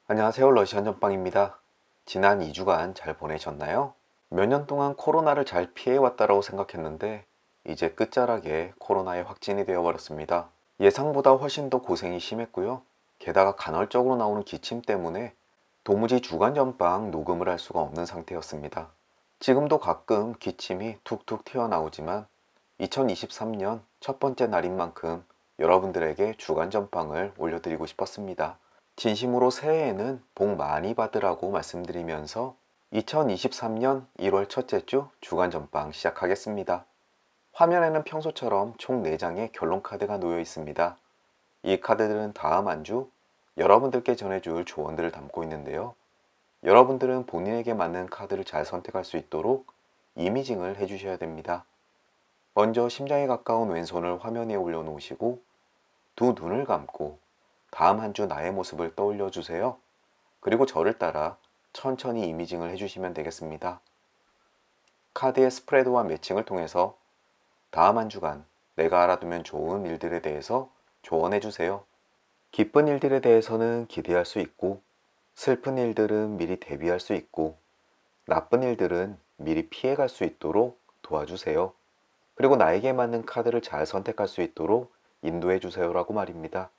안녕하세요. 러시안 전빵입니다. 지난 2주간 잘 보내셨나요? 몇 년 동안 코로나를 잘 피해왔다라고 생각했는데 이제 끝자락에 코로나에 확진이 되어버렸습니다. 예상보다 훨씬 더 고생이 심했고요. 게다가 간헐적으로 나오는 기침 때문에 도무지 주간 전빵 녹음을 할 수가 없는 상태였습니다. 지금도 가끔 기침이 툭툭 튀어나오지만 2023년 첫 번째 날인 만큼 여러분들에게 주간 전빵을 올려드리고 싶었습니다. 진심으로 새해에는 복 많이 받으라고 말씀드리면서 2023년 1월 첫째 주 주간 전빵 시작하겠습니다. 화면에는 평소처럼 총 4장의 결론 카드가 놓여 있습니다. 이 카드들은 다음 한 주 여러분들께 전해줄 조언들을 담고 있는데요. 여러분들은 본인에게 맞는 카드를 잘 선택할 수 있도록 이미징을 해주셔야 됩니다. 먼저 심장에 가까운 왼손을 화면 위에 올려놓으시고 두 눈을 감고 다음 한 주 나의 모습을 떠올려 주세요. 그리고 저를 따라 천천히 이미징을 해주시면 되겠습니다. 카드의 스프레드와 매칭을 통해서 다음 한 주간 내가 알아두면 좋은 일들에 대해서 조언해 주세요. 기쁜 일들에 대해서는 기대할 수 있고, 슬픈 일들은 미리 대비할 수 있고, 나쁜 일들은 미리 피해갈 수 있도록 도와주세요. 그리고 나에게 맞는 카드를 잘 선택할 수 있도록 인도해 주세요라고 말입니다.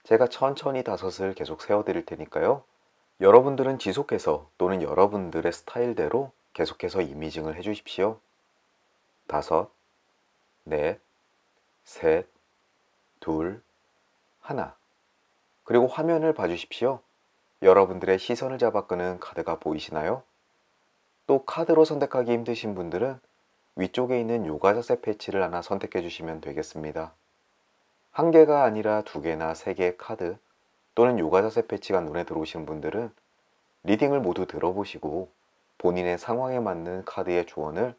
제가 천천히 다섯을 계속 세워드릴 테니까요. 여러분들은 지속해서 또는 여러분들의 스타일대로 계속해서 이미징을 해주십시오. 다섯, 넷, 셋, 둘, 하나. 그리고 화면을 봐주십시오. 여러분들의 시선을 잡아 끄는 카드가 보이시나요? 또 카드로 선택하기 힘드신 분들은 위쪽에 있는 요가 자세 패치를 하나 선택해 주시면 되겠습니다. 한 개가 아니라 2개나 3개의 카드 또는 요가 자세 패치가 눈에 들어오시는 분들은 리딩을 모두 들어보시고 본인의 상황에 맞는 카드의 조언을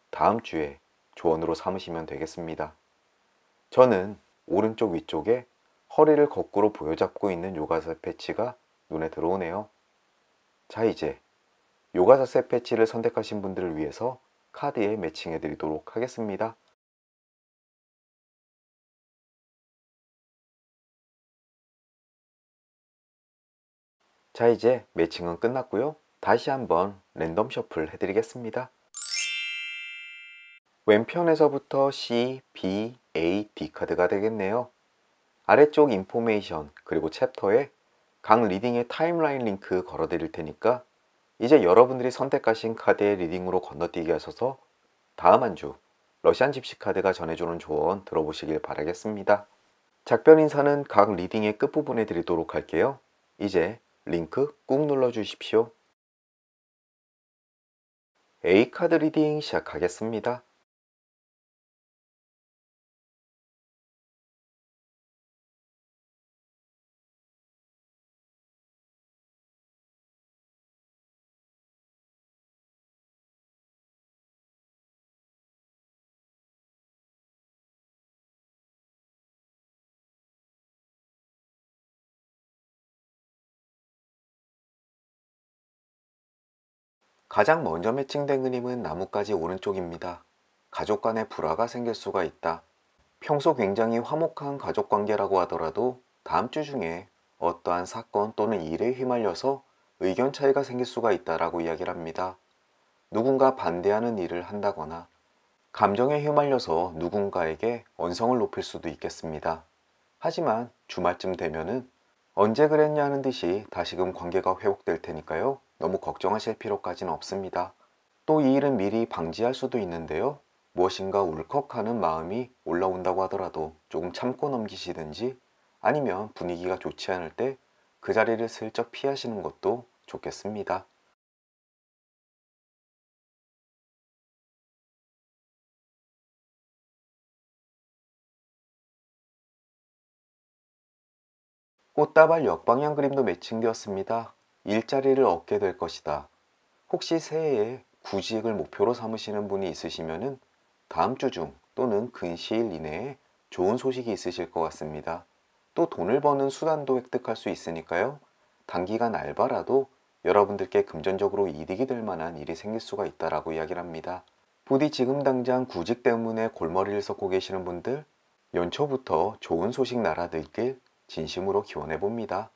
다음 주에 조언으로 삼으시면 되겠습니다. 저는 오른쪽 위쪽에 허리를 거꾸로 부여잡고 있는 요가 자세 패치가 눈에 들어오네요. 자, 이제 요가 자세 패치를 선택하신 분들을 위해서 카드에 매칭해 드리도록 하겠습니다. 자, 이제 매칭은 끝났고요. 다시 한번 랜덤 셔플 해드리겠습니다. 왼편에서부터 C, B, A, D 카드가 되겠네요. 아래쪽 인포메이션 그리고 챕터에 각 리딩의 타임라인 링크 걸어 드릴 테니까 이제 여러분들이 선택하신 카드의 리딩으로 건너뛰기 하셔서 다음 한 주 러시안 집시 카드가 전해주는 조언 들어보시길 바라겠습니다. 작별 인사는 각 리딩의 끝부분에 드리도록 할게요. 이제 링크 꾹 눌러 주십시오. A카드 리딩 시작하겠습니다. 가장 먼저 매칭된 그림은 나뭇가지 오른쪽입니다. 가족 간의 불화가 생길 수가 있다. 평소 굉장히 화목한 가족 관계라고 하더라도 다음 주 중에 어떠한 사건 또는 일에 휘말려서 의견 차이가 생길 수가 있다라고 이야기를 합니다. 누군가 반대하는 일을 한다거나 감정에 휘말려서 누군가에게 언성을 높일 수도 있겠습니다. 하지만 주말쯤 되면은 언제 그랬냐는 듯이 다시금 관계가 회복될 테니까요. 너무 걱정하실 필요까지는 없습니다. 또 이 일은 미리 방지할 수도 있는데요. 무엇인가 울컥하는 마음이 올라온다고 하더라도 조금 참고 넘기시든지 아니면 분위기가 좋지 않을 때 그 자리를 슬쩍 피하시는 것도 좋겠습니다. 꽃다발 역방향 그림도 매칭되었습니다. 일자리를 얻게 될 것이다. 혹시 새해에 구직을 목표로 삼으시는 분이 있으시면은 다음 주 중 또는 근시일 이내에 좋은 소식이 있으실 것 같습니다. 또 돈을 버는 수단도 획득할 수 있으니까요. 단기간 알바라도 여러분들께 금전적으로 이득이 될 만한 일이 생길 수가 있다라고 이야기를 합니다. 부디 지금 당장 구직 때문에 골머리를 썩고 계시는 분들 연초부터 좋은 소식 날아들길 진심으로 기원해 봅니다.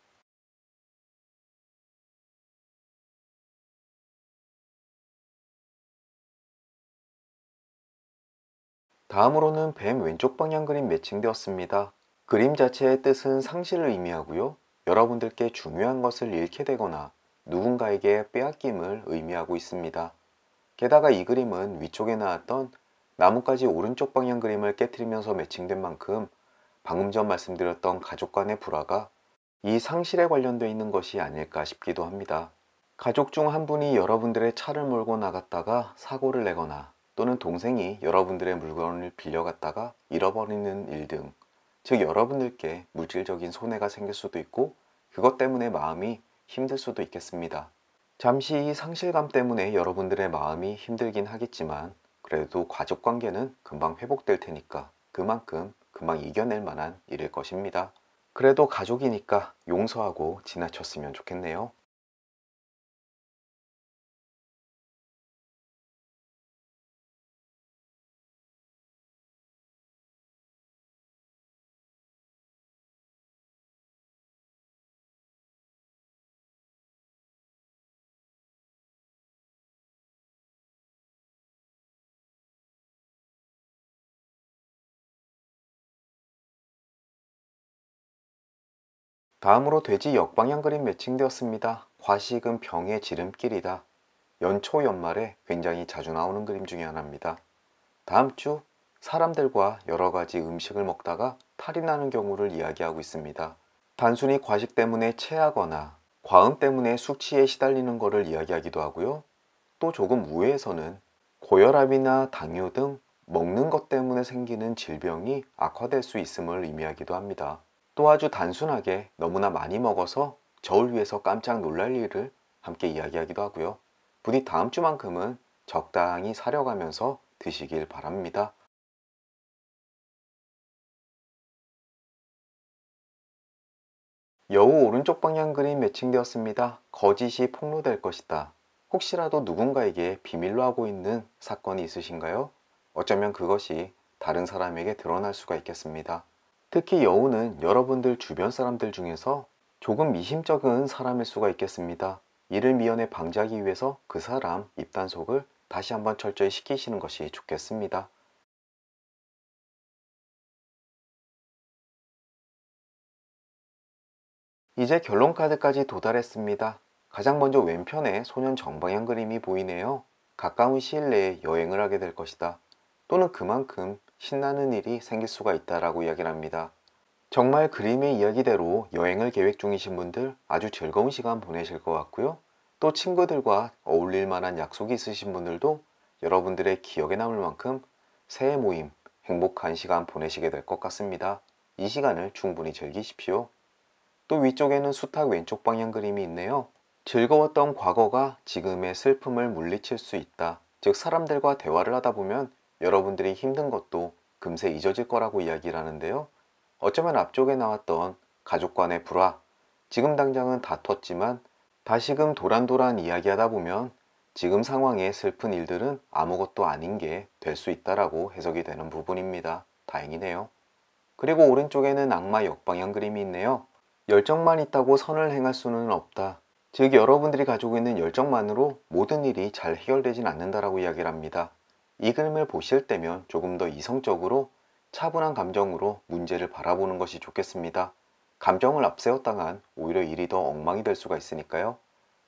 다음으로는 뱀 왼쪽 방향 그림 매칭되었습니다. 그림 자체의 뜻은 상실을 의미하고요. 여러분들께 중요한 것을 잃게 되거나 누군가에게 빼앗김을 의미하고 있습니다. 게다가 이 그림은 위쪽에 나왔던 나뭇가지 오른쪽 방향 그림을 깨트리면서 매칭된 만큼 방금 전 말씀드렸던 가족 간의 불화가 이 상실에 관련되어 있는 것이 아닐까 싶기도 합니다. 가족 중 한 분이 여러분들의 차를 몰고 나갔다가 사고를 내거나 또는 동생이 여러분들의 물건을 빌려갔다가 잃어버리는 일 등, 즉 여러분들께 물질적인 손해가 생길 수도 있고 그것 때문에 마음이 힘들 수도 있겠습니다. 잠시 이 상실감 때문에 여러분들의 마음이 힘들긴 하겠지만 그래도 가족 관계는 금방 회복될 테니까 그만큼 금방 이겨낼 만한 일일 것입니다. 그래도 가족이니까 용서하고 지나쳤으면 좋겠네요. 다음으로 돼지 역방향 그림 매칭되었습니다. 과식은 병의 지름길이다. 연초 연말에 굉장히 자주 나오는 그림 중에 하나입니다. 다음 주 사람들과 여러 가지 음식을 먹다가 탈이 나는 경우를 이야기하고 있습니다. 단순히 과식 때문에 체하거나 과음 때문에 숙취에 시달리는 것을 이야기하기도 하고요. 또 조금 우회해서는 고혈압이나 당뇨 등 먹는 것 때문에 생기는 질병이 악화될 수 있음을 의미하기도 합니다. 또 아주 단순하게 너무나 많이 먹어서 저울 위에서 깜짝 놀랄 일을 함께 이야기하기도 하고요. 부디 다음 주만큼은 적당히 사려가면서 드시길 바랍니다. 여우 오른쪽 방향 그림 매칭되었습니다. 거짓이 폭로될 것이다. 혹시라도 누군가에게 비밀로 하고 있는 사건이 있으신가요? 어쩌면 그것이 다른 사람에게 드러날 수가 있겠습니다. 특히 여우는 여러분들 주변 사람들 중에서 조금 미심쩍은 사람일 수가 있겠습니다. 이를 미연에 방지하기 위해서 그 사람 입단속을 다시 한번 철저히 시키시는 것이 좋겠습니다. 이제 결론 카드까지 도달했습니다. 가장 먼저 왼편에 소년 정방향 그림이 보이네요. 가까운 시일 내에 여행을 하게 될 것이다. 또는 그만큼 신나는 일이 생길 수가 있다라고 이야기를 합니다. 정말 그림의 이야기대로 여행을 계획 중이신 분들 아주 즐거운 시간 보내실 것 같고요. 또 친구들과 어울릴 만한 약속이 있으신 분들도 여러분들의 기억에 남을 만큼 새해 모임, 행복한 시간 보내시게 될 것 같습니다. 이 시간을 충분히 즐기십시오. 또 위쪽에는 수탉 왼쪽 방향 그림이 있네요. 즐거웠던 과거가 지금의 슬픔을 물리칠 수 있다. 즉 사람들과 대화를 하다 보면 여러분들이 힘든 것도 금세 잊어질 거라고 이야기를 하는데요. 어쩌면 앞쪽에 나왔던 가족 간의 불화, 지금 당장은 다퉜지만 다시금 도란도란 이야기하다 보면 지금 상황의 슬픈 일들은 아무것도 아닌 게 될 수 있다라고 해석이 되는 부분입니다. 다행이네요. 그리고 오른쪽에는 악마 역방향 그림이 있네요. 열정만 있다고 선을 행할 수는 없다. 즉 여러분들이 가지고 있는 열정만으로 모든 일이 잘 해결되진 않는다라고 이야기를 합니다. 이 그림을 보실 때면 조금 더 이성적으로 차분한 감정으로 문제를 바라보는 것이 좋겠습니다. 감정을 앞세웠다간 오히려 일이 더 엉망이 될 수가 있으니까요.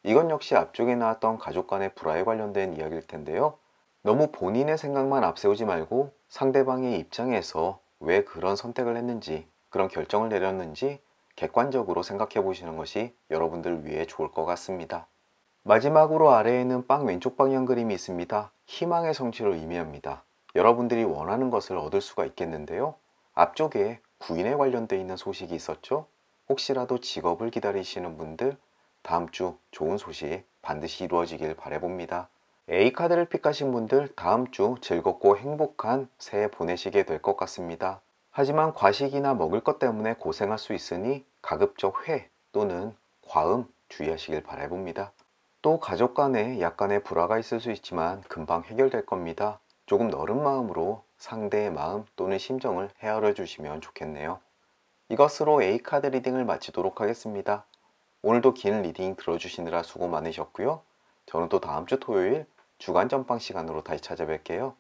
이건 역시 앞쪽에 나왔던 가족 간의 불화에 관련된 이야기일 텐데요. 너무 본인의 생각만 앞세우지 말고 상대방의 입장에서 왜 그런 선택을 했는지, 그런 결정을 내렸는지 객관적으로 생각해 보시는 것이 여러분들 위해 좋을 것 같습니다. 마지막으로 아래에는 빵 왼쪽 방향 그림이 있습니다. 희망의 성취를 의미합니다. 여러분들이 원하는 것을 얻을 수가 있겠는데요. 앞쪽에 구인에 관련되어 있는 소식이 있었죠. 혹시라도 직업을 기다리시는 분들 다음 주 좋은 소식 반드시 이루어지길 바라봅니다. A카드를 픽하신 분들 다음 주 즐겁고 행복한 새해 보내시게 될 것 같습니다. 하지만 과식이나 먹을 것 때문에 고생할 수 있으니 가급적 회 또는 과음 주의하시길 바라봅니다. 또 가족 간에 약간의 불화가 있을 수 있지만 금방 해결될 겁니다. 조금 너른 마음으로 상대의 마음 또는 심정을 헤아려 주시면 좋겠네요. 이것으로 A카드 리딩을 마치도록 하겠습니다. 오늘도 긴 리딩 들어주시느라 수고 많으셨고요. 저는 또 다음 주 토요일 주간 전방 시간으로 다시 찾아뵐게요.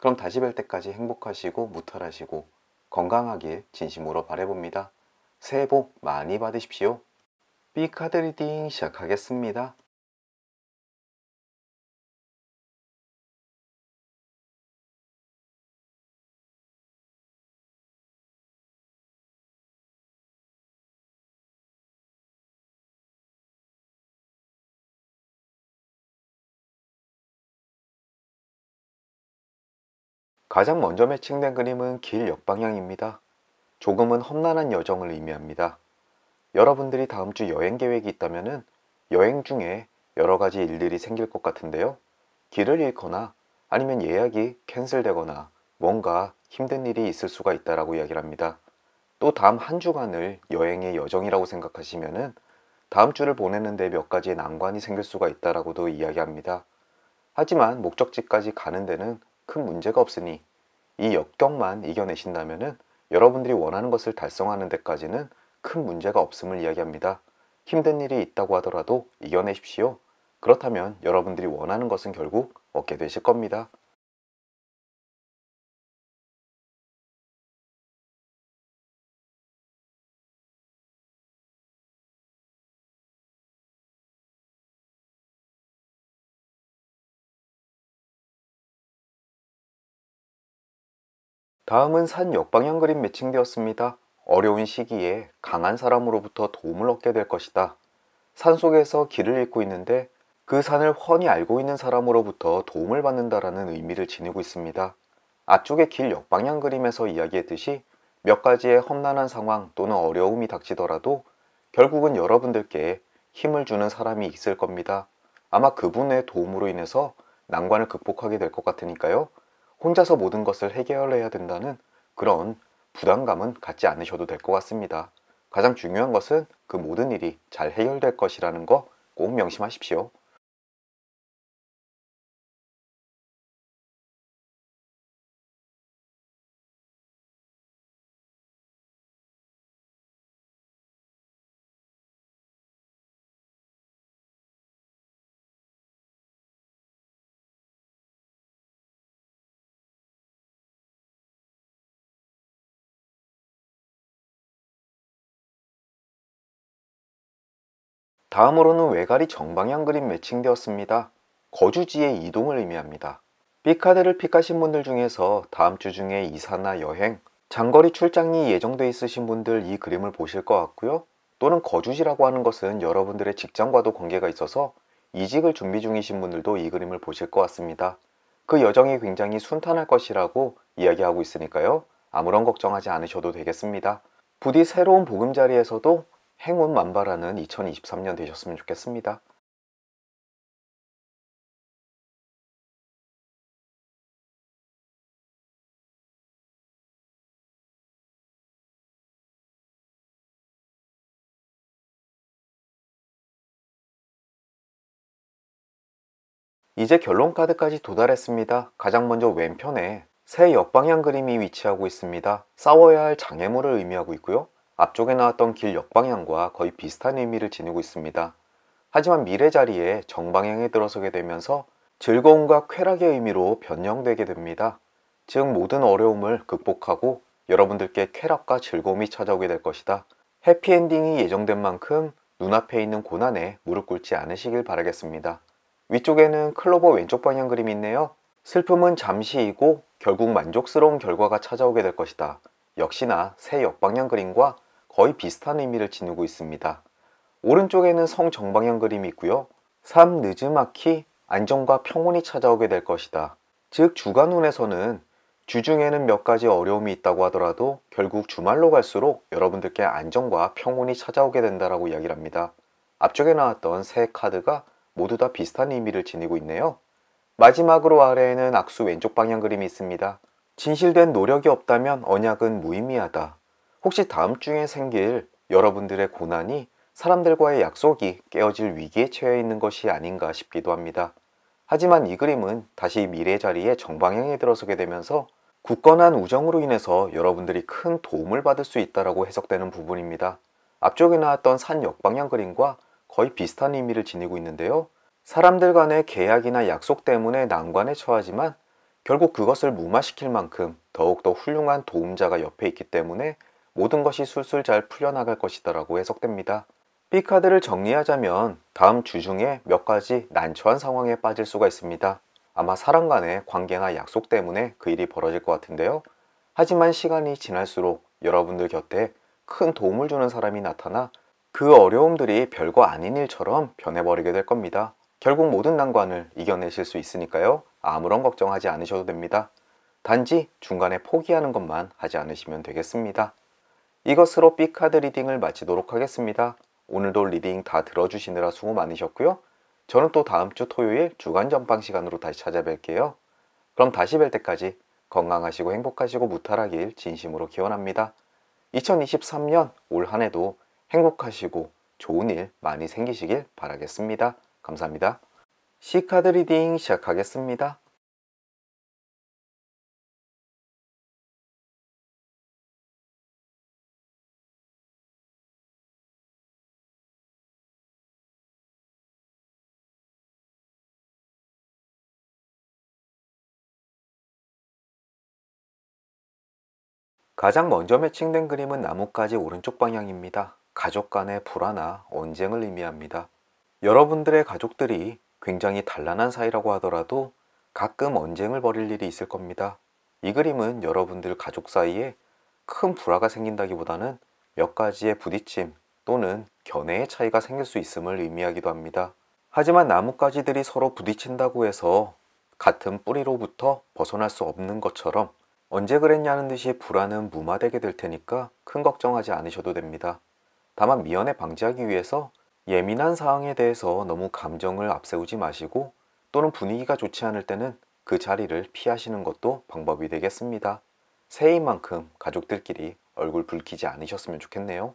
그럼 다시 뵐 때까지 행복하시고 무탈하시고 건강하길 진심으로 바라봅니다. 새해 복 많이 받으십시오. B카드 리딩 시작하겠습니다. 가장 먼저 매칭된 그림은 길 역방향입니다. 조금은 험난한 여정을 의미합니다. 여러분들이 다음 주 여행 계획이 있다면 여행 중에 여러 가지 일들이 생길 것 같은데요. 길을 잃거나 아니면 예약이 캔슬되거나 뭔가 힘든 일이 있을 수가 있다라고 이야기를 합니다. 또 다음 한 주간을 여행의 여정이라고 생각하시면 다음 주를 보내는데 몇 가지의 난관이 생길 수가 있다라고도 이야기합니다. 하지만 목적지까지 가는 데는 큰 문제가 없으니 이 역경만 이겨내신다면 여러분들이 원하는 것을 달성하는 데까지는 큰 문제가 없음을 이야기합니다. 힘든 일이 있다고 하더라도 이겨내십시오. 그렇다면 여러분들이 원하는 것은 결국 얻게 되실 겁니다. 다음은 산 역방향 그림 매칭되었습니다. 어려운 시기에 강한 사람으로부터 도움을 얻게 될 것이다. 산 속에서 길을 잃고 있는데 그 산을 훤히 알고 있는 사람으로부터 도움을 받는다라는 의미를 지니고 있습니다. 앞쪽의 길 역방향 그림에서 이야기했듯이 몇 가지의 험난한 상황 또는 어려움이 닥치더라도 결국은 여러분들께 힘을 주는 사람이 있을 겁니다. 아마 그분의 도움으로 인해서 난관을 극복하게 될 것 같으니까요. 혼자서 모든 것을 해결해야 된다는 그런 부담감은 갖지 않으셔도 될 것 같습니다. 가장 중요한 것은 그 모든 일이 잘 해결될 것이라는 거 꼭 명심하십시오. 다음으로는 외가리 정방향 그림 매칭되었습니다. 거주지의 이동을 의미합니다. B카드를 픽하신 분들 중에서 다음 주 중에 이사나 여행, 장거리 출장이 예정돼 있으신 분들 이 그림을 보실 것 같고요. 또는 거주지라고 하는 것은 여러분들의 직장과도 관계가 있어서 이직을 준비 중이신 분들도 이 그림을 보실 것 같습니다. 그 여정이 굉장히 순탄할 것이라고 이야기하고 있으니까요. 아무런 걱정하지 않으셔도 되겠습니다. 부디 새로운 보금자리에서도 행운 만발하는 2023년 되셨으면 좋겠습니다. 이제 결론 카드까지 도달했습니다. 가장 먼저 왼편에 새 역방향 그림이 위치하고 있습니다. 싸워야 할 장애물을 의미하고 있고요. 앞쪽에 나왔던 길 역방향과 거의 비슷한 의미를 지니고 있습니다. 하지만 미래 자리에 정방향에 들어서게 되면서 즐거움과 쾌락의 의미로 변형되게 됩니다. 즉 모든 어려움을 극복하고 여러분들께 쾌락과 즐거움이 찾아오게 될 것이다. 해피엔딩이 예정된 만큼 눈앞에 있는 고난에 무릎 꿇지 않으시길 바라겠습니다. 위쪽에는 클로버 왼쪽 방향 그림이 있네요. 슬픔은 잠시이고 결국 만족스러운 결과가 찾아오게 될 것이다. 역시나 새 역방향 그림과 거의 비슷한 의미를 지니고 있습니다. 오른쪽에는 성 정방향 그림이 있고요. 삶 느즈막히 안정과 평온이 찾아오게 될 것이다. 즉 주간운에서는 주중에는 몇 가지 어려움이 있다고 하더라도 결국 주말로 갈수록 여러분들께 안정과 평온이 찾아오게 된다라고 이야기를 합니다. 앞쪽에 나왔던 세 카드가 모두 다 비슷한 의미를 지니고 있네요. 마지막으로 아래에는 악수 왼쪽 방향 그림이 있습니다. 진실된 노력이 없다면 언약은 무의미하다. 혹시 다음 주에 생길 여러분들의 고난이 사람들과의 약속이 깨어질 위기에 처해 있는 것이 아닌가 싶기도 합니다. 하지만 이 그림은 다시 미래 자리에 정방향에 들어서게 되면서 굳건한 우정으로 인해서 여러분들이 큰 도움을 받을 수 있다고 해석되는 부분입니다. 앞쪽에 나왔던 산 역방향 그림과 거의 비슷한 의미를 지니고 있는데요. 사람들 간의 계약이나 약속 때문에 난관에 처하지만 결국 그것을 무마시킬 만큼 더욱더 훌륭한 도움자가 옆에 있기 때문에 모든 것이 술술 잘 풀려나갈 것이다라고 해석됩니다. B카드를 정리하자면 다음 주 중에 몇 가지 난처한 상황에 빠질 수가 있습니다. 아마 사람 간의 관계나 약속 때문에 그 일이 벌어질 것 같은데요. 하지만 시간이 지날수록 여러분들 곁에 큰 도움을 주는 사람이 나타나 그 어려움들이 별거 아닌 일처럼 변해버리게 될 겁니다. 결국 모든 난관을 이겨내실 수 있으니까요. 아무런 걱정하지 않으셔도 됩니다. 단지 중간에 포기하는 것만 하지 않으시면 되겠습니다. 이것으로 B카드 리딩을 마치도록 하겠습니다. 오늘도 리딩 다 들어주시느라 수고 많으셨고요. 저는 또 다음 주 토요일 주간 전방 시간으로 다시 찾아뵐게요. 그럼 다시 뵐 때까지 건강하시고 행복하시고 무탈하길 진심으로 기원합니다. 2023년 올 한 해도 행복하시고 좋은 일 많이 생기시길 바라겠습니다. 감사합니다. C카드 리딩 시작하겠습니다. 가장 먼저 매칭된 그림은 나뭇가지 오른쪽 방향입니다. 가족 간의 불화나 언쟁을 의미합니다. 여러분들의 가족들이 굉장히 단란한 사이라고 하더라도 가끔 언쟁을 벌일 일이 있을 겁니다. 이 그림은 여러분들 가족 사이에 큰 불화가 생긴다기보다는 몇 가지의 부딪힘 또는 견해의 차이가 생길 수 있음을 의미하기도 합니다. 하지만 나뭇가지들이 서로 부딪힌다고 해서 같은 뿌리로부터 벗어날 수 없는 것처럼 언제 그랬냐는 듯이 불화는 무마되게 될 테니까 큰 걱정하지 않으셔도 됩니다. 다만 미연에 방지하기 위해서 예민한 사항에 대해서 너무 감정을 앞세우지 마시고 또는 분위기가 좋지 않을 때는 그 자리를 피하시는 것도 방법이 되겠습니다. 새해인 만큼 가족들끼리 얼굴 붉히지 않으셨으면 좋겠네요.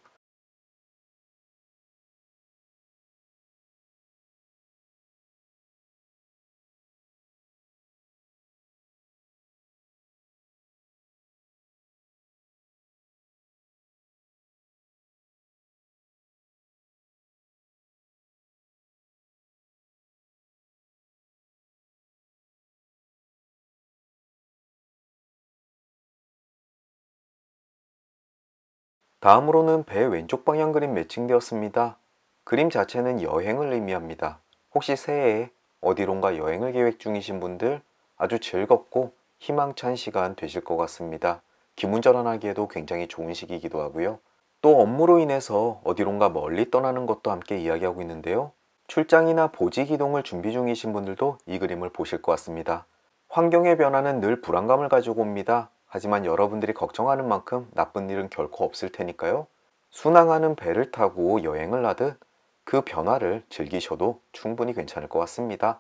다음으로는 배 왼쪽 방향 그림 매칭되었습니다. 그림 자체는 여행을 의미합니다. 혹시 새해에 어디론가 여행을 계획 중이신 분들 아주 즐겁고 희망찬 시간 되실 것 같습니다. 기분전환하기에도 굉장히 좋은 시기이기도 하고요. 또 업무로 인해서 어디론가 멀리 떠나는 것도 함께 이야기하고 있는데요. 출장이나 보직 이동을 준비 중이신 분들도 이 그림을 보실 것 같습니다. 환경의 변화는 늘 불안감을 가지고 옵니다. 하지만 여러분들이 걱정하는 만큼 나쁜 일은 결코 없을 테니까요. 순항하는 배를 타고 여행을 하듯 그 변화를 즐기셔도 충분히 괜찮을 것 같습니다.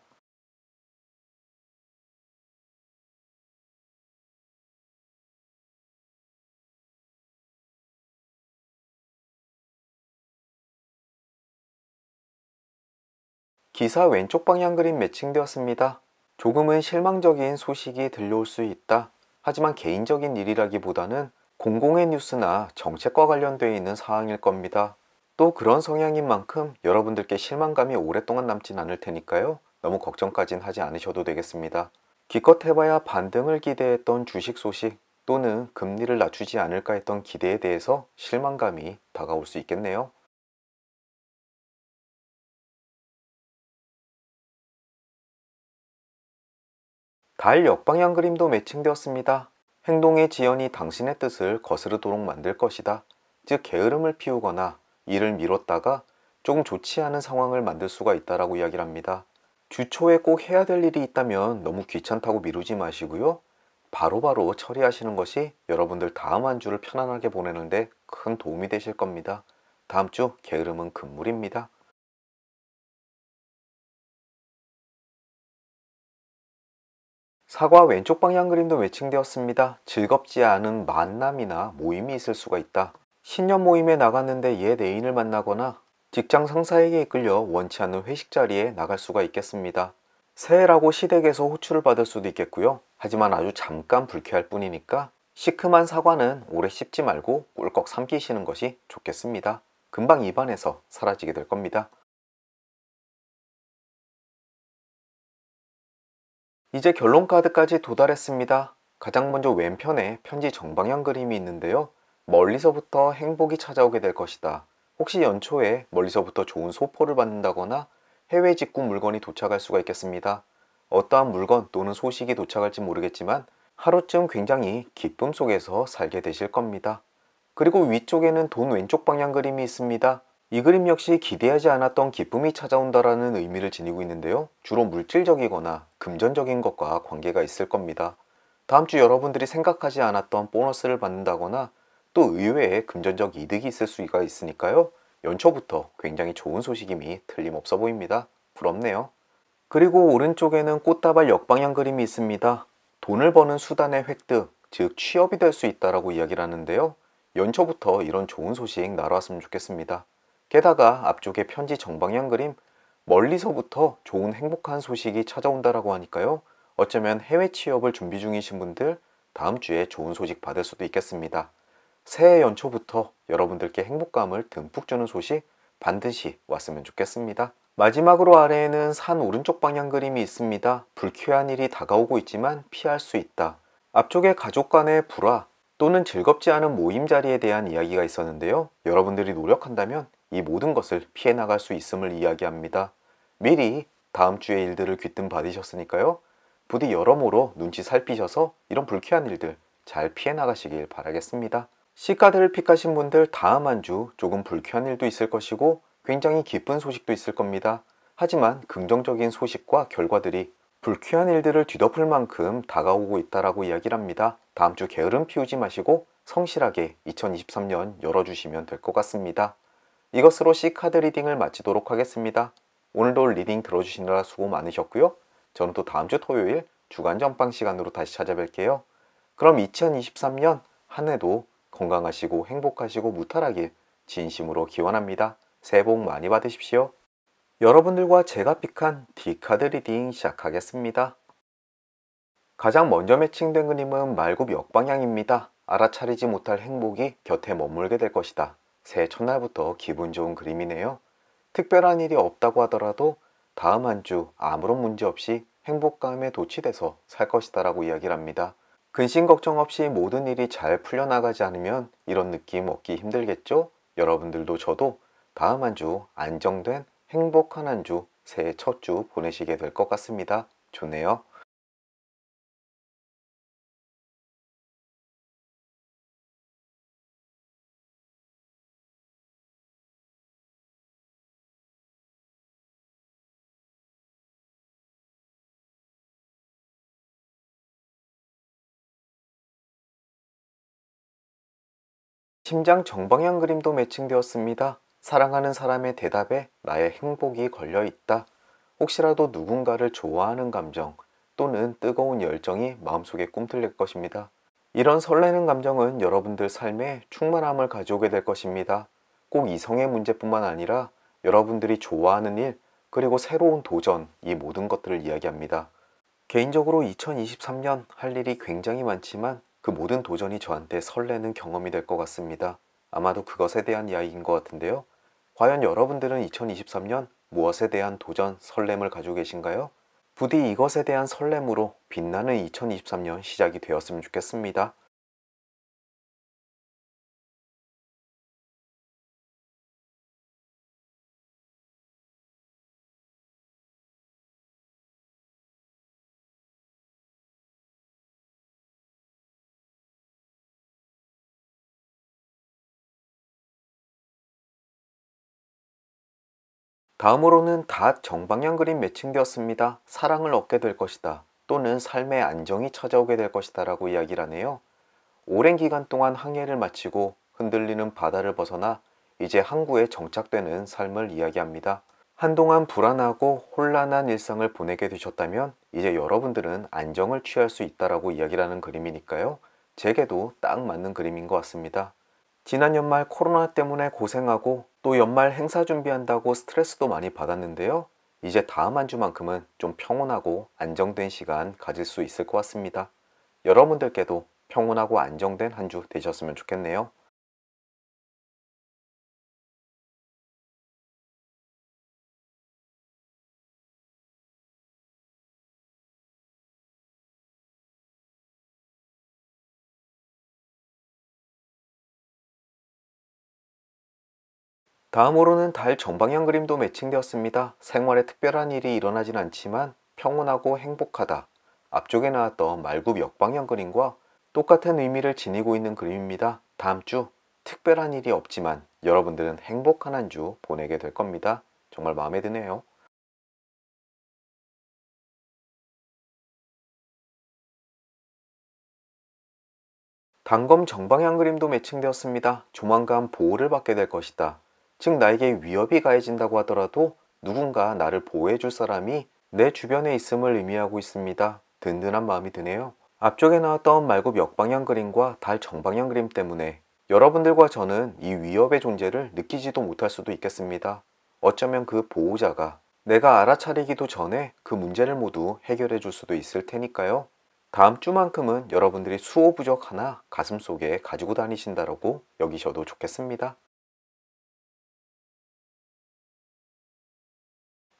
기사 왼쪽 방향 그림 매칭되었습니다. 조금은 실망적인 소식이 들려올 수 있다. 하지만 개인적인 일이라기보다는 공공의 뉴스나 정책과 관련되어 있는 사항일 겁니다. 또 그런 성향인 만큼 여러분들께 실망감이 오랫동안 남진 않을 테니까요. 너무 걱정까진 하지 않으셔도 되겠습니다. 기껏 해봐야 반등을 기대했던 주식 소식 또는 금리를 낮추지 않을까 했던 기대에 대해서 실망감이 다가올 수 있겠네요. 달 역방향 그림도 매칭되었습니다. 행동의 지연이 당신의 뜻을 거스르도록 만들 것이다. 즉 게으름을 피우거나 일을 미뤘다가 조금 좋지 않은 상황을 만들 수가 있다라고 이야기를 합니다. 주 초에 꼭 해야 될 일이 있다면 너무 귀찮다고 미루지 마시고요. 바로바로 처리하시는 것이 여러분들 다음 한 주를 편안하게 보내는데 큰 도움이 되실 겁니다. 다음 주 게으름은 금물입니다. 사과 왼쪽 방향 그림도 매칭되었습니다. 즐겁지 않은 만남이나 모임이 있을 수가 있다. 신년 모임에 나갔는데 옛 애인을 만나거나 직장 상사에게 이끌려 원치 않는 회식 자리에 나갈 수가 있겠습니다. 새해라고 시댁에서 호출을 받을 수도 있겠고요. 하지만 아주 잠깐 불쾌할 뿐이니까 시큼한 사과는 오래 씹지 말고 꿀꺽 삼키시는 것이 좋겠습니다. 금방 입안에서 사라지게 될 겁니다. 이제 결론 카드까지 도달했습니다. 가장 먼저 왼편에 편지 정방향 그림이 있는데요. 멀리서부터 행복이 찾아오게 될 것이다. 혹시 연초에 멀리서부터 좋은 소포를 받는다거나 해외 직구 물건이 도착할 수가 있겠습니다. 어떠한 물건 또는 소식이 도착할지 모르겠지만 하루쯤 굉장히 기쁨 속에서 살게 되실 겁니다. 그리고 위쪽에는 돈 왼쪽 방향 그림이 있습니다. 이 그림 역시 기대하지 않았던 기쁨이 찾아온다라는 의미를 지니고 있는데요. 주로 물질적이거나 금전적인 것과 관계가 있을 겁니다. 다음 주 여러분들이 생각하지 않았던 보너스를 받는다거나 또 의외의 금전적 이득이 있을 수가 있으니까요. 연초부터 굉장히 좋은 소식임이 틀림없어 보입니다. 부럽네요. 그리고 오른쪽에는 꽃다발 역방향 그림이 있습니다. 돈을 버는 수단의 획득, 즉 취업이 될 수 있다라고 이야기를 하는데요. 연초부터 이런 좋은 소식 날아왔으면 좋겠습니다. 게다가 앞쪽에 편지 정방향 그림, 멀리서부터 좋은 행복한 소식이 찾아온다라고 하니까요. 어쩌면 해외 취업을 준비 중이신 분들 다음 주에 좋은 소식 받을 수도 있겠습니다. 새해 연초부터 여러분들께 행복감을 듬뿍 주는 소식 반드시 왔으면 좋겠습니다. 마지막으로 아래에는 산 오른쪽 방향 그림이 있습니다. 불쾌한 일이 다가오고 있지만 피할 수 있다. 앞쪽에 가족 간의 불화 또는 즐겁지 않은 모임 자리에 대한 이야기가 있었는데요. 여러분들이 노력한다면 이 모든 것을 피해 나갈 수 있음을 이야기합니다. 미리 다음 주의 일들을 귀뜸 받으셨으니까요. 부디 여러모로 눈치 살피셔서 이런 불쾌한 일들 잘 피해 나가시길 바라겠습니다. C카드를 픽하신 분들 다음 한 주 조금 불쾌한 일도 있을 것이고 굉장히 기쁜 소식도 있을 겁니다. 하지만 긍정적인 소식과 결과들이 불쾌한 일들을 뒤덮을 만큼 다가오고 있다라고 이야기를 합니다. 다음 주 게으름 피우지 마시고 성실하게 2023년 열어주시면 될 것 같습니다. 이것으로 C카드 리딩을 마치도록 하겠습니다. 오늘도 리딩 들어주시느라 수고 많으셨고요. 저는 또 다음 주 토요일 주간 전방 시간으로 다시 찾아뵐게요. 그럼 2023년 한 해도 건강하시고 행복하시고 무탈하길 진심으로 기원합니다. 새해 복 많이 받으십시오. 여러분들과 제가 픽한 D카드 리딩 시작하겠습니다. 가장 먼저 매칭된 그림은 말굽 역방향입니다. 알아차리지 못할 행복이 곁에 머물게 될 것이다. 새해 첫날부터 기분 좋은 그림이네요. 특별한 일이 없다고 하더라도 다음 한 주 아무런 문제 없이 행복감에 도취돼서 살 것이다 라고 이야기를 합니다. 근심 걱정 없이 모든 일이 잘 풀려나가지 않으면 이런 느낌 얻기 힘들겠죠? 여러분들도 저도 다음 한 주 안정된 행복한 한 주 새해 첫 주 보내시게 될 것 같습니다. 좋네요. 심장 정방향 그림도 매칭되었습니다. 사랑하는 사람의 대답에 나의 행복이 걸려 있다. 혹시라도 누군가를 좋아하는 감정 또는 뜨거운 열정이 마음속에 꿈틀릴 것입니다. 이런 설레는 감정은 여러분들 삶에 충만함을 가져오게 될 것입니다. 꼭 이성의 문제뿐만 아니라 여러분들이 좋아하는 일, 그리고 새로운 도전, 이 모든 것들을 이야기합니다. 개인적으로 2023년 할 일이 굉장히 많지만 그 모든 도전이 저한테 설레는 경험이 될 것 같습니다. 아마도 그것에 대한 이야기인 것 같은데요. 과연 여러분들은 2023년 무엇에 대한 도전, 설렘을 가지고 계신가요? 부디 이것에 대한 설렘으로 빛나는 2023년 시작이 되었으면 좋겠습니다. 다음으로는 닷 정방향 그림 매칭되었습니다. 사랑을 얻게 될 것이다. 또는 삶의 안정이 찾아오게 될 것이다 라고 이야기를 하네요. 오랜 기간 동안 항해를 마치고 흔들리는 바다를 벗어나 이제 항구에 정착되는 삶을 이야기합니다. 한동안 불안하고 혼란한 일상을 보내게 되셨다면 이제 여러분들은 안정을 취할 수 있다라고 이야기를 하는 그림이니까요. 제게도 딱 맞는 그림인 것 같습니다. 지난 연말 코로나 때문에 고생하고 또 연말 행사 준비한다고 스트레스도 많이 받았는데요. 이제 다음 한 주만큼은 좀 평온하고 안정된 시간 가질 수 있을 것 같습니다. 여러분들께도 평온하고 안정된 한 주 되셨으면 좋겠네요. 다음으로는 달 정방향 그림도 매칭되었습니다. 생활에 특별한 일이 일어나진 않지만 평온하고 행복하다. 앞쪽에 나왔던 말굽 역방향 그림과 똑같은 의미를 지니고 있는 그림입니다. 다음 주 특별한 일이 없지만 여러분들은 행복한 한 주 보내게 될 겁니다. 정말 마음에 드네요. 단검 정방향 그림도 매칭되었습니다. 조만간 보호를 받게 될 것이다. 즉 나에게 위협이 가해진다고 하더라도 누군가 나를 보호해 줄 사람이 내 주변에 있음을 의미하고 있습니다. 든든한 마음이 드네요. 앞쪽에 나왔던 말굽 역방향 그림과 달 정방향 그림 때문에 여러분들과 저는 이 위협의 존재를 느끼지도 못할 수도 있겠습니다. 어쩌면 그 보호자가 내가 알아차리기도 전에 그 문제를 모두 해결해 줄 수도 있을 테니까요. 다음 주만큼은 여러분들이 수호 부적 하나 가슴속에 가지고 다니신다라고 여기셔도 좋겠습니다.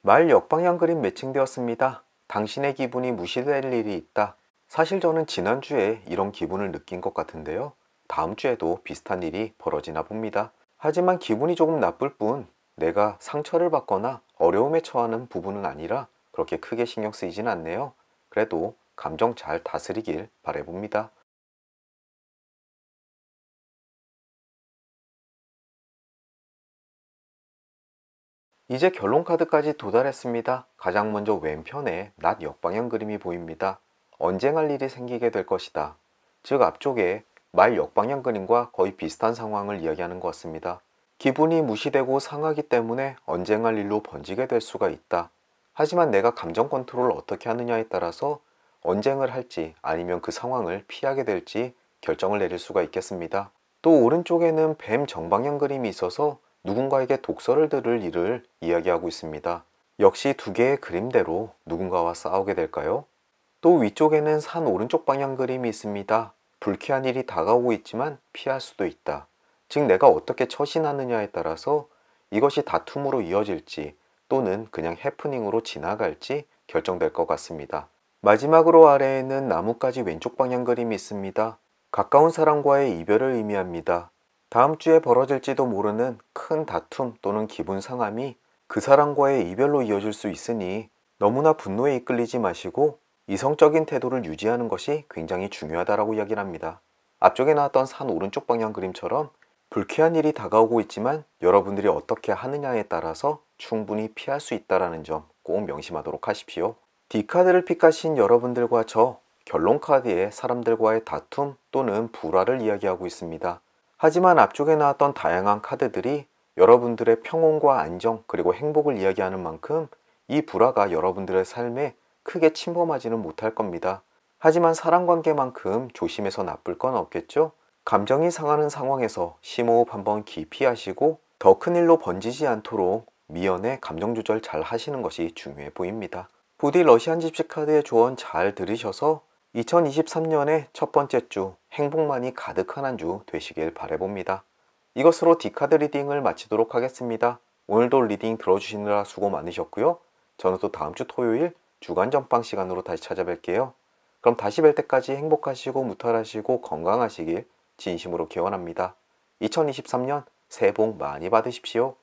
말 역방향 그림 매칭되었습니다. 당신의 기분이 무시될 일이 있다. 사실 저는 지난주에 이런 기분을 느낀 것 같은데요. 다음 주에도 비슷한 일이 벌어지나 봅니다. 하지만 기분이 조금 나쁠 뿐 내가 상처를 받거나 어려움에 처하는 부분은 아니라 그렇게 크게 신경 쓰이진 않네요. 그래도 감정 잘 다스리길 바라봅니다. 이제 결론 카드까지 도달했습니다. 가장 먼저 왼편에 낮 역방향 그림이 보입니다. 언쟁할 일이 생기게 될 것이다. 즉 앞쪽에 말 역방향 그림과 거의 비슷한 상황을 이야기하는 것 같습니다. 기분이 무시되고 상하기 때문에 언쟁할 일로 번지게 될 수가 있다. 하지만 내가 감정 컨트롤을 어떻게 하느냐에 따라서 언쟁을 할지 아니면 그 상황을 피하게 될지 결정을 내릴 수가 있겠습니다. 또 오른쪽에는 뱀 정방향 그림이 있어서 누군가에게 독서를 들을 일을 이야기하고 있습니다. 역시 두 개의 그림대로 누군가와 싸우게 될까요? 또 위쪽에는 산 오른쪽 방향 그림이 있습니다. 불쾌한 일이 다가오고 있지만 피할 수도 있다. 즉 내가 어떻게 처신하느냐에 따라서 이것이 다툼으로 이어질지 또는 그냥 해프닝으로 지나갈지 결정될 것 같습니다. 마지막으로 아래에는 나뭇가지 왼쪽 방향 그림이 있습니다. 가까운 사람과의 이별을 의미합니다. 다음 주에 벌어질지도 모르는 큰 다툼 또는 기분 상함이 그 사람과의 이별로 이어질 수 있으니 너무나 분노에 이끌리지 마시고 이성적인 태도를 유지하는 것이 굉장히 중요하다고 이야기를 합니다. 앞쪽에 나왔던 산 오른쪽 방향 그림처럼 불쾌한 일이 다가오고 있지만 여러분들이 어떻게 하느냐에 따라서 충분히 피할 수 있다는 점 꼭 명심하도록 하십시오. D카드를 픽하신 여러분들과 저 결론 카드에 사람들과의 다툼 또는 불화를 이야기하고 있습니다. 하지만 앞쪽에 나왔던 다양한 카드들이 여러분들의 평온과 안정 그리고 행복을 이야기하는 만큼 이 불화가 여러분들의 삶에 크게 침범하지는 못할 겁니다. 하지만 사랑관계만큼 조심해서 나쁠 건 없겠죠? 감정이 상하는 상황에서 심호흡 한번 깊이 하시고 더 큰 일로 번지지 않도록 미연에 감정 조절 잘 하시는 것이 중요해 보입니다. 부디 러시안 집시 카드의 조언 잘 들으셔서 2023년의 첫 번째 주 행복만이 가득한 한 주 되시길 바라봅니다. 이것으로 D카드 리딩을 마치도록 하겠습니다. 오늘도 리딩 들어주시느라 수고 많으셨고요. 저는 또 다음 주 토요일 주간 전방 시간으로 다시 찾아뵐게요. 그럼 다시 뵐 때까지 행복하시고 무탈하시고 건강하시길 진심으로 기원합니다. 2023년 새해 복 많이 받으십시오.